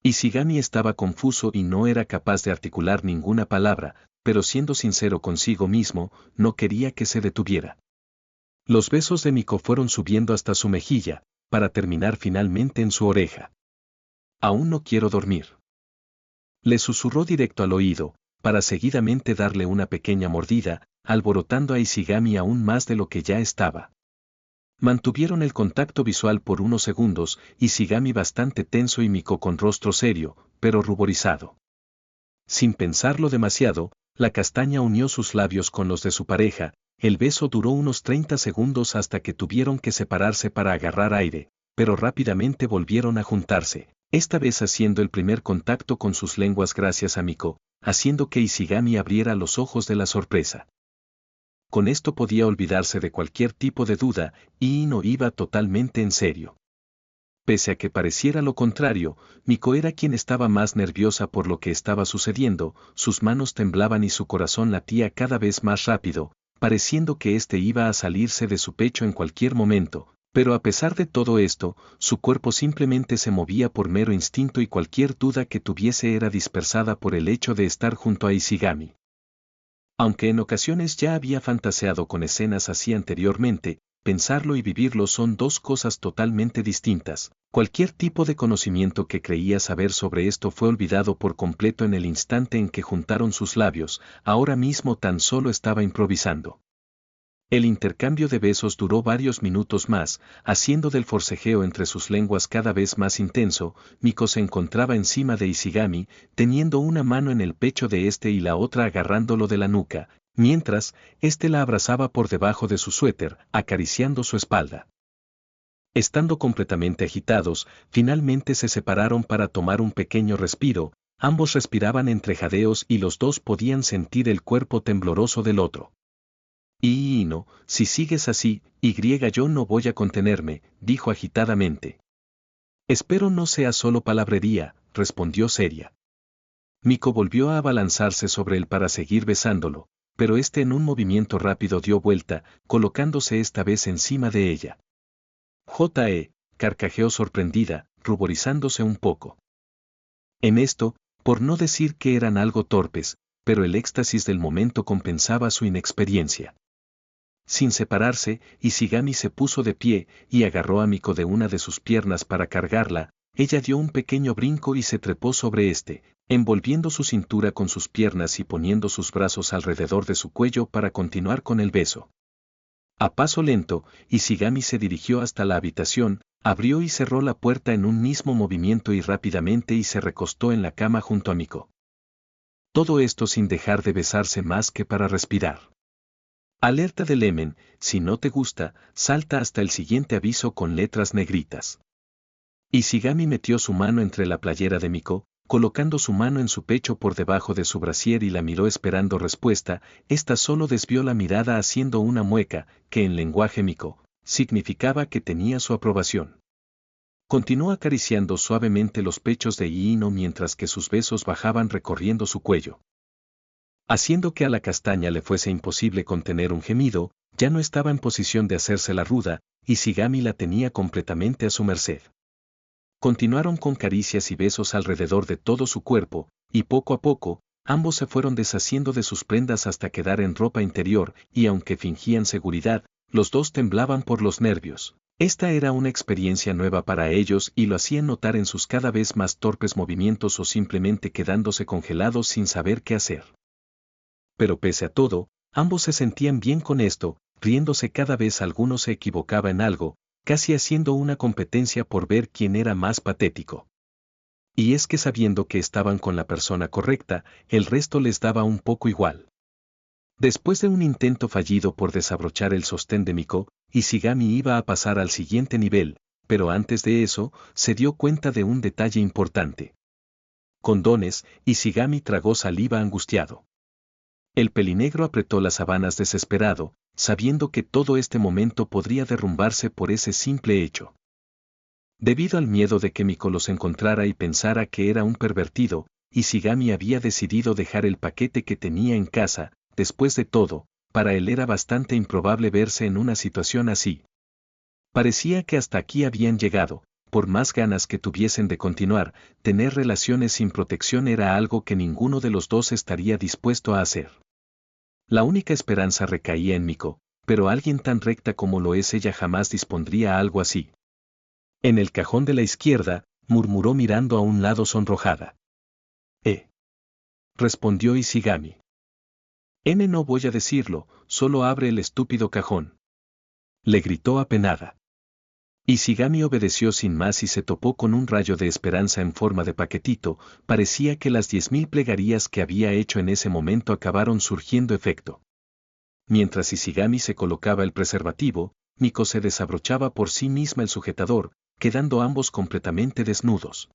Ishigami estaba confuso y no era capaz de articular ninguna palabra, pero siendo sincero consigo mismo, no quería que se detuviera. Los besos de Miko fueron subiendo hasta su mejilla, para terminar finalmente en su oreja. Aún no quiero dormir. Le susurró directo al oído, para seguidamente darle una pequeña mordida, alborotando a Ishigami aún más de lo que ya estaba. Mantuvieron el contacto visual por unos segundos, Ishigami bastante tenso y Miko con rostro serio, pero ruborizado. Sin pensarlo demasiado, la castaña unió sus labios con los de su pareja, el beso duró unos 30 segundos hasta que tuvieron que separarse para agarrar aire, pero rápidamente volvieron a juntarse, esta vez haciendo el primer contacto con sus lenguas gracias a Miko, haciendo que Ishigami abriera los ojos de la sorpresa. Con esto podía olvidarse de cualquier tipo de duda, y no iba totalmente en serio. Pese a que pareciera lo contrario, Miko era quien estaba más nerviosa por lo que estaba sucediendo, sus manos temblaban y su corazón latía cada vez más rápido, pareciendo que éste iba a salirse de su pecho en cualquier momento, pero a pesar de todo esto, su cuerpo simplemente se movía por mero instinto y cualquier duda que tuviese era dispersada por el hecho de estar junto a Ishigami. Aunque en ocasiones ya había fantaseado con escenas así anteriormente, pensarlo y vivirlo son dos cosas totalmente distintas. Cualquier tipo de conocimiento que creía saber sobre esto fue olvidado por completo en el instante en que juntaron sus labios, ahora mismo tan solo estaba improvisando. El intercambio de besos duró varios minutos más, haciendo del forcejeo entre sus lenguas cada vez más intenso. Miko se encontraba encima de Ishigami, teniendo una mano en el pecho de este y la otra agarrándolo de la nuca, mientras, este la abrazaba por debajo de su suéter, acariciando su espalda. Estando completamente agitados, finalmente se separaron para tomar un pequeño respiro, ambos respiraban entre jadeos y los dos podían sentir el cuerpo tembloroso del otro. Y no, si sigues así, yo no voy a contenerme, dijo agitadamente. Espero no sea solo palabrería, respondió seria. Miko volvió a abalanzarse sobre él para seguir besándolo, pero este en un movimiento rápido dio vuelta, colocándose esta vez encima de ella. Carcajeó sorprendida, ruborizándose un poco. En esto, por no decir que eran algo torpes, pero el éxtasis del momento compensaba su inexperiencia. Sin separarse, Ishigami se puso de pie y agarró a Miko de una de sus piernas para cargarla, ella dio un pequeño brinco y se trepó sobre este, envolviendo su cintura con sus piernas y poniendo sus brazos alrededor de su cuello para continuar con el beso. A paso lento, Ishigami se dirigió hasta la habitación, abrió y cerró la puerta en un mismo movimiento y rápidamente se recostó en la cama junto a Miko. Todo esto sin dejar de besarse más que para respirar. Alerta de Lemen, si no te gusta, salta hasta el siguiente aviso con letras negritas. Ishigami metió su mano entre la playera de Miko, colocando su mano en su pecho por debajo de su brasier y la miró esperando respuesta, esta solo desvió la mirada haciendo una mueca, que en lenguaje Miko, significaba que tenía su aprobación. Continuó acariciando suavemente los pechos de Iino mientras que sus besos bajaban recorriendo su cuello. Haciendo que a la castaña le fuese imposible contener un gemido, ya no estaba en posición de hacerse la ruda, y Ishigami la tenía completamente a su merced. Continuaron con caricias y besos alrededor de todo su cuerpo, y poco a poco, ambos se fueron deshaciendo de sus prendas hasta quedar en ropa interior, y aunque fingían seguridad, los dos temblaban por los nervios. Esta era una experiencia nueva para ellos y lo hacían notar en sus cada vez más torpes movimientos o simplemente quedándose congelados sin saber qué hacer. Pero pese a todo, ambos se sentían bien con esto, riéndose cada vez alguno se equivocaba en algo, casi haciendo una competencia por ver quién era más patético. Y es que sabiendo que estaban con la persona correcta, el resto les daba un poco igual. Después de un intento fallido por desabrochar el sostén de Miko, Ishigami iba a pasar al siguiente nivel, pero antes de eso, se dio cuenta de un detalle importante. Condones, Ishigami tragó saliva angustiado. El pelinegro apretó las sábanas desesperado, sabiendo que todo este momento podría derrumbarse por ese simple hecho. Debido al miedo de que Miko los encontrara y pensara que era un pervertido, Ishigami había decidido dejar el paquete que tenía en casa. Después de todo, para él era bastante improbable verse en una situación así. Parecía que hasta aquí habían llegado. Por más ganas que tuviesen de continuar, tener relaciones sin protección era algo que ninguno de los dos estaría dispuesto a hacer. La única esperanza recaía en Miko, pero alguien tan recta como lo es ella jamás dispondría algo así. En el cajón de la izquierda, murmuró mirando a un lado sonrojada. Respondió Ishigami. No voy a decirlo, solo abre el estúpido cajón. Le gritó apenada. Ishigami obedeció sin más y se topó con un rayo de esperanza en forma de paquetito. Parecía que las 10.000 plegarias que había hecho en ese momento acabaron surgiendo efecto. Mientras Ishigami se colocaba el preservativo, Miko se desabrochaba por sí misma el sujetador, quedando ambos completamente desnudos.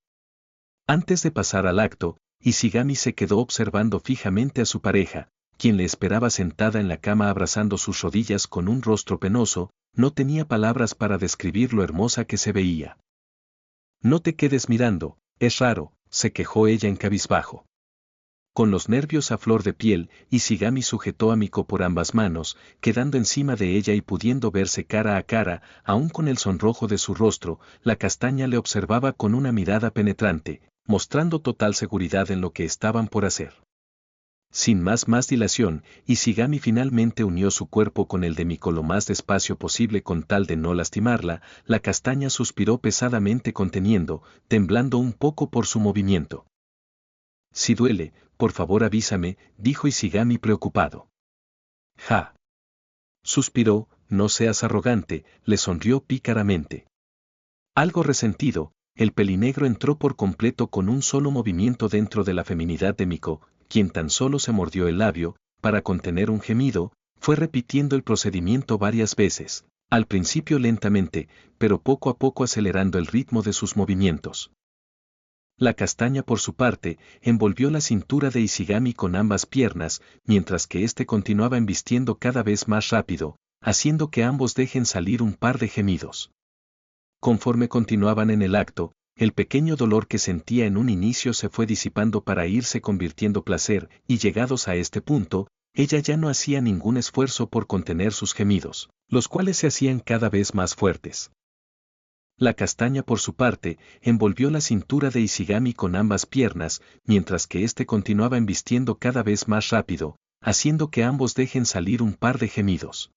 Antes de pasar al acto, Ishigami se quedó observando fijamente a su pareja, quien le esperaba sentada en la cama abrazando sus rodillas con un rostro penoso. No tenía palabras para describir lo hermosa que se veía. No te quedes mirando, es raro, se quejó ella en cabizbajo. Con los nervios a flor de piel, Ishigami sujetó a Miko por ambas manos, quedando encima de ella y pudiendo verse cara a cara, aún con el sonrojo de su rostro. La castaña le observaba con una mirada penetrante, mostrando total seguridad en lo que estaban por hacer. Sin más dilación, Ishigami finalmente unió su cuerpo con el de Miko lo más despacio posible con tal de no lastimarla. La castaña suspiró pesadamente conteniendo, temblando un poco por su movimiento. Si duele, por favor avísame, dijo Ishigami preocupado. Ja. Suspiró, no seas arrogante, le sonrió pícaramente. Algo resentido, el pelinegro entró por completo con un solo movimiento dentro de la feminidad de Miko, quien tan solo se mordió el labio. Para contener un gemido, fue repitiendo el procedimiento varias veces, al principio lentamente, pero poco a poco acelerando el ritmo de sus movimientos. La castaña por su parte, envolvió la cintura de Ishigami con ambas piernas, mientras que éste continuaba embistiendo cada vez más rápido, haciendo que ambos dejen salir un par de gemidos. Conforme continuaban en el acto, el pequeño dolor que sentía en un inicio se fue disipando para irse convirtiendo placer, y llegados a este punto, ella ya no hacía ningún esfuerzo por contener sus gemidos, los cuales se hacían cada vez más fuertes. La castaña por su parte, envolvió la cintura de Ishigami con ambas piernas, mientras que éste continuaba embistiendo cada vez más rápido, haciendo que ambos dejen salir un par de gemidos.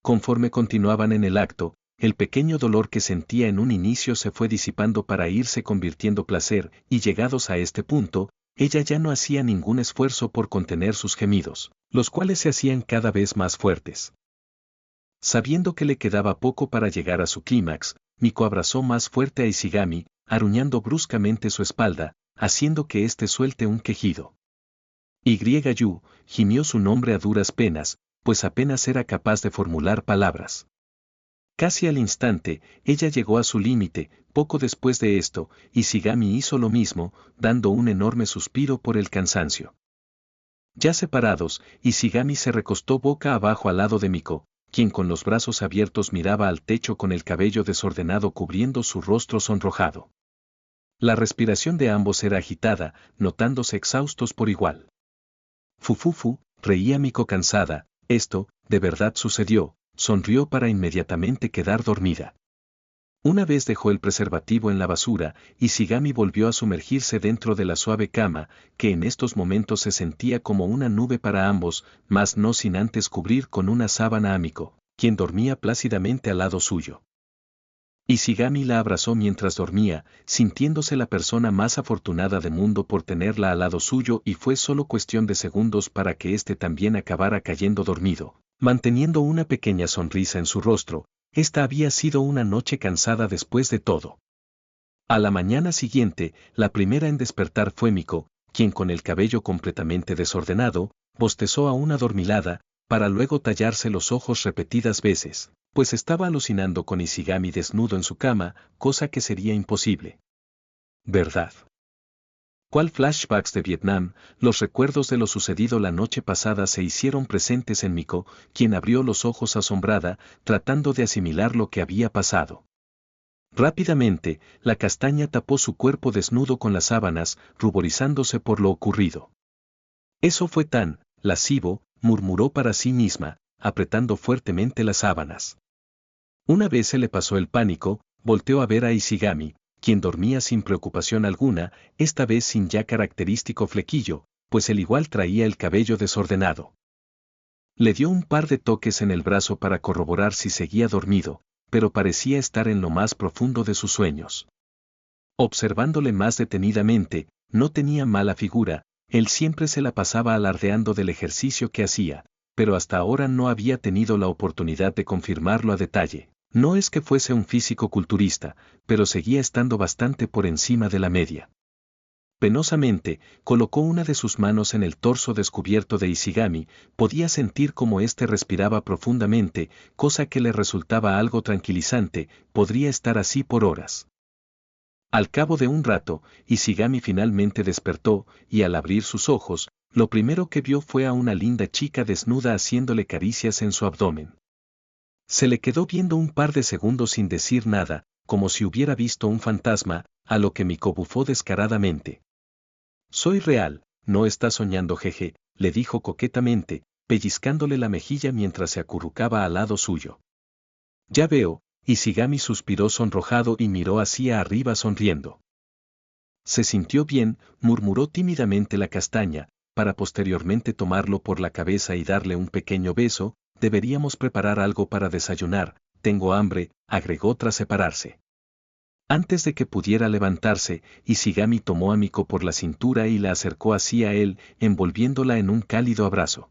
Conforme continuaban en el acto, el pequeño dolor que sentía en un inicio se fue disipando para irse convirtiendo placer, y llegados a este punto, ella ya no hacía ningún esfuerzo por contener sus gemidos, los cuales se hacían cada vez más fuertes. Sabiendo que le quedaba poco para llegar a su clímax, Miko abrazó más fuerte a Ishigami, aruñando bruscamente su espalda, haciendo que éste suelte un quejido. Yu, gimió su nombre a duras penas, pues apenas era capaz de formular palabras. Casi al instante, ella llegó a su límite. Poco después de esto, Ishigami hizo lo mismo, dando un enorme suspiro por el cansancio. Ya separados, Ishigami se recostó boca abajo al lado de Miko, quien con los brazos abiertos miraba al techo con el cabello desordenado cubriendo su rostro sonrojado. La respiración de ambos era agitada, notándose exhaustos por igual. Fufufu, reía Miko cansada. Esto, de verdad sucedió, sonrió para inmediatamente quedar dormida. Una vez dejó el preservativo en la basura, Ishigami volvió a sumergirse dentro de la suave cama, que en estos momentos se sentía como una nube para ambos, mas no sin antes cubrir con una sábana a Miko, quien dormía plácidamente al lado suyo. Ishigami la abrazó mientras dormía, sintiéndose la persona más afortunada del mundo por tenerla al lado suyo, y fue solo cuestión de segundos para que éste también acabara cayendo dormido, manteniendo una pequeña sonrisa en su rostro. Esta había sido una noche cansada después de todo. A la mañana siguiente, la primera en despertar fue Miko, quien con el cabello completamente desordenado, bostezó a una adormilada, para luego tallarse los ojos repetidas veces, pues estaba alucinando con Ishigami desnudo en su cama, cosa que sería imposible. ¿Verdad? ¿Cuál flashbacks de Vietnam? Los recuerdos de lo sucedido la noche pasada se hicieron presentes en Miko, quien abrió los ojos asombrada, tratando de asimilar lo que había pasado. Rápidamente, la castaña tapó su cuerpo desnudo con las sábanas, ruborizándose por lo ocurrido. Eso fue tan lascivo, murmuró para sí misma, apretando fuertemente las sábanas. Una vez se le pasó el pánico, volteó a ver a Ishigami, quien dormía sin preocupación alguna, esta vez sin ya característico flequillo, pues él igual traía el cabello desordenado. Le dio un par de toques en el brazo para corroborar si seguía dormido, pero parecía estar en lo más profundo de sus sueños. Observándole más detenidamente, no tenía mala figura, él siempre se la pasaba alardeando del ejercicio que hacía, pero hasta ahora no había tenido la oportunidad de confirmarlo a detalle. No es que fuese un físico culturista, pero seguía estando bastante por encima de la media. Penosamente, colocó una de sus manos en el torso descubierto de Ishigami, podía sentir cómo éste respiraba profundamente, cosa que le resultaba algo tranquilizante, podría estar así por horas. Al cabo de un rato, Ishigami finalmente despertó, y al abrir sus ojos, lo primero que vio fue a una linda chica desnuda haciéndole caricias en su abdomen. Se le quedó viendo un par de segundos sin decir nada, como si hubiera visto un fantasma, a lo que Miko bufó descaradamente. Soy real, no está soñando jeje, le dijo coquetamente, pellizcándole la mejilla mientras se acurrucaba al lado suyo. Ya veo, Ishigami suspiró sonrojado y miró hacia arriba sonriendo. Se sintió bien, murmuró tímidamente la castaña, para posteriormente tomarlo por la cabeza y darle un pequeño beso. Deberíamos preparar algo para desayunar, tengo hambre, agregó tras separarse. Antes de que pudiera levantarse, Ishigami tomó a Miko por la cintura y la acercó hacia él, envolviéndola en un cálido abrazo.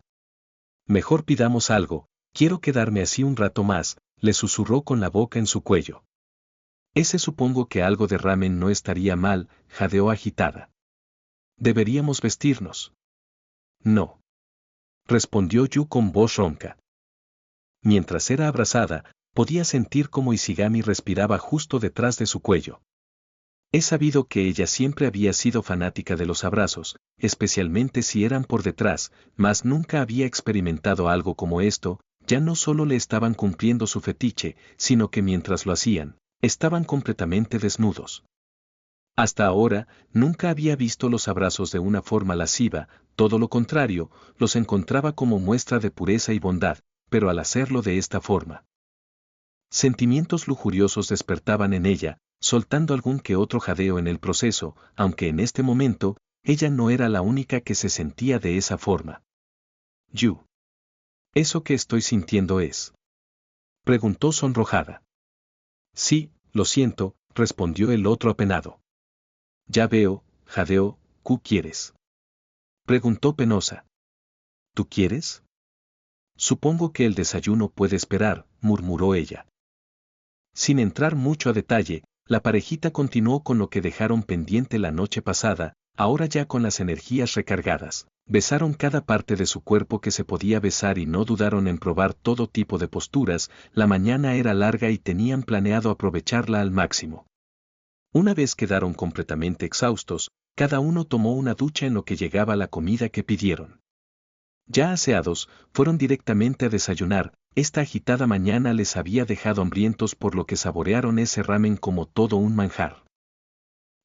Mejor pidamos algo, quiero quedarme así un rato más, le susurró con la boca en su cuello. Ese supongo que algo de ramen no estaría mal, jadeó agitada. ¿Deberíamos vestirnos? No. Respondió Yu con voz ronca. Mientras era abrazada, podía sentir cómo Ishigami respiraba justo detrás de su cuello. He sabido que ella siempre había sido fanática de los abrazos, especialmente si eran por detrás, mas nunca había experimentado algo como esto. Ya no solo le estaban cumpliendo su fetiche, sino que mientras lo hacían, estaban completamente desnudos. Hasta ahora, nunca había visto los abrazos de una forma lasciva, todo lo contrario, los encontraba como muestra de pureza y bondad, pero al hacerlo de esta forma. Sentimientos lujuriosos despertaban en ella, soltando algún que otro jadeo en el proceso, aunque en este momento, ella no era la única que se sentía de esa forma. Yu. ¿Eso que estoy sintiendo es? Preguntó sonrojada. Sí, lo siento, respondió el otro apenado. Ya veo, jadeó, ¿qué quieres? Preguntó penosa. ¿Tú quieres? Supongo que el desayuno puede esperar, murmuró ella. Sin entrar mucho a detalle, la parejita continuó con lo que dejaron pendiente la noche pasada, ahora ya con las energías recargadas. Besaron cada parte de su cuerpo que se podía besar y no dudaron en probar todo tipo de posturas. La mañana era larga y tenían planeado aprovecharla al máximo. Una vez quedaron completamente exhaustos, cada uno tomó una ducha en lo que llegaba la comida que pidieron. Ya aseados, fueron directamente a desayunar. Esta agitada mañana les había dejado hambrientos, por lo que saborearon ese ramen como todo un manjar.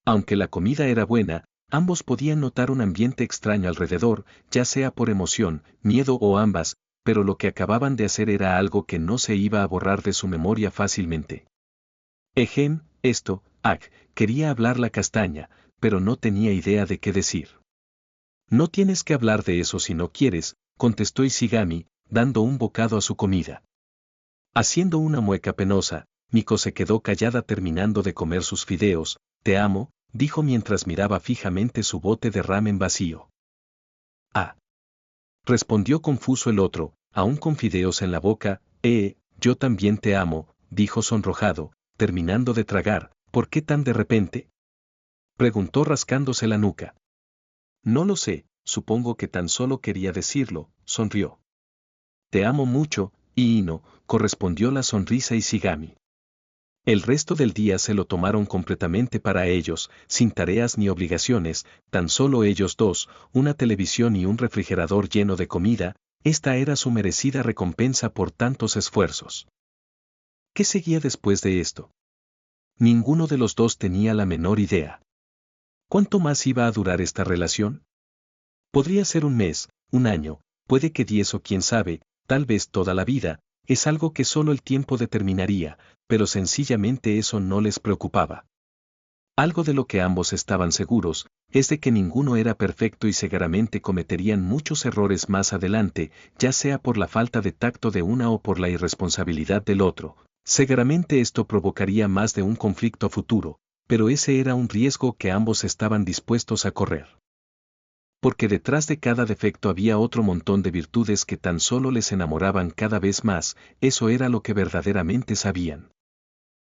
Aunque la comida era buena, ambos podían notar un ambiente extraño alrededor, ya sea por emoción, miedo o ambas, pero lo que acababan de hacer era algo que no se iba a borrar de su memoria fácilmente. Quería hablar la castaña, pero no tenía idea de qué decir. No tienes que hablar de eso si no quieres, contestó Ishigami, dando un bocado a su comida. Haciendo una mueca penosa, Miko se quedó callada terminando de comer sus fideos. Te amo, dijo mientras miraba fijamente su bote de ramen vacío. Ah. Respondió confuso el otro, aún con fideos en la boca. Yo también te amo, dijo sonrojado, terminando de tragar. ¿Por qué tan de repente? Preguntó rascándose la nuca. No lo sé, supongo que tan solo quería decirlo, sonrió. Te amo mucho, Iino, correspondió la sonrisa Ishigami. El resto del día se lo tomaron completamente para ellos, sin tareas ni obligaciones, tan solo ellos dos, una televisión y un refrigerador lleno de comida. Esta era su merecida recompensa por tantos esfuerzos. ¿Qué seguía después de esto? Ninguno de los dos tenía la menor idea. ¿Cuánto más iba a durar esta relación? Podría ser un mes, un año, puede que 10 o quién sabe, tal vez toda la vida, es algo que solo el tiempo determinaría, pero sencillamente eso no les preocupaba. Algo de lo que ambos estaban seguros, es de que ninguno era perfecto y seguramente cometerían muchos errores más adelante, ya sea por la falta de tacto de una o por la irresponsabilidad del otro. Seguramente esto provocaría más de un conflicto futuro, pero ese era un riesgo que ambos estaban dispuestos a correr. Porque detrás de cada defecto había otro montón de virtudes que tan solo les enamoraban cada vez más, eso era lo que verdaderamente sabían.